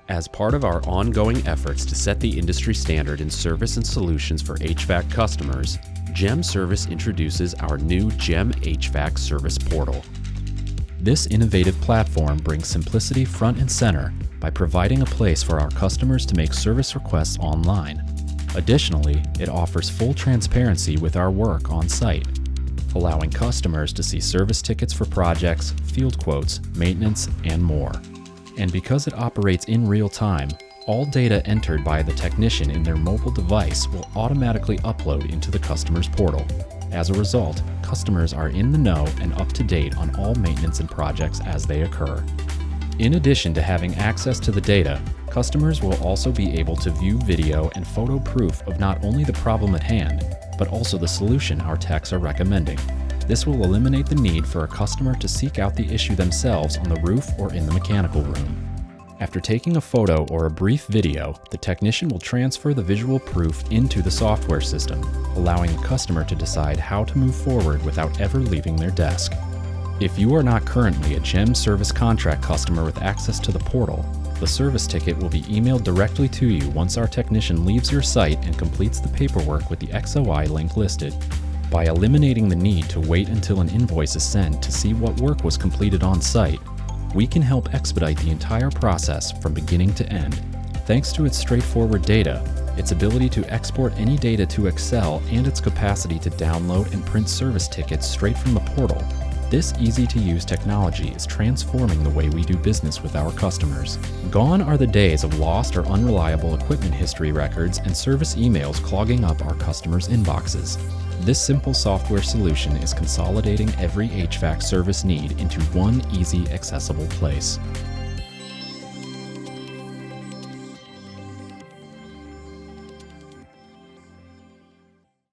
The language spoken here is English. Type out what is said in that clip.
As part of our ongoing efforts to set the industry standard in service and solutions for HVAC customers, GEM Service introduces our new GEM HVAC Service Portal. This innovative platform brings simplicity front and center by providing a place for our customers to make service requests online. Additionally, it offers full transparency with our work on site, allowing customers to see service tickets for projects, field quotes, maintenance, and more. And because it operates in real time, all data entered by the technician in their mobile device will automatically upload into the customer's portal. As a result, customers are in the know and up to date on all maintenance and projects as they occur. In addition to having access to the data, customers will also be able to view video and photo proof of not only the problem at hand, but also the solution our techs are recommending. This will eliminate the need for a customer to seek out the issue themselves on the roof or in the mechanical room. After taking a photo or a brief video, the technician will transfer the visual proof into the software system, allowing the customer to decide how to move forward without ever leaving their desk. If you are not currently a GEM Service contract customer with access to the portal, the service ticket will be emailed directly to you once our technician leaves your site and completes the paperwork with the XOI link listed. By eliminating the need to wait until an invoice is sent to see what work was completed on site, we can help expedite the entire process from beginning to end. Thanks to its straightforward data, its ability to export any data to Excel, and its capacity to download and print service tickets straight from the portal, this easy-to-use technology is transforming the way we do business with our customers. Gone are the days of lost or unreliable equipment history records and service emails clogging up our customers' inboxes. This simple software solution is consolidating every HVAC service need into one easy, accessible place.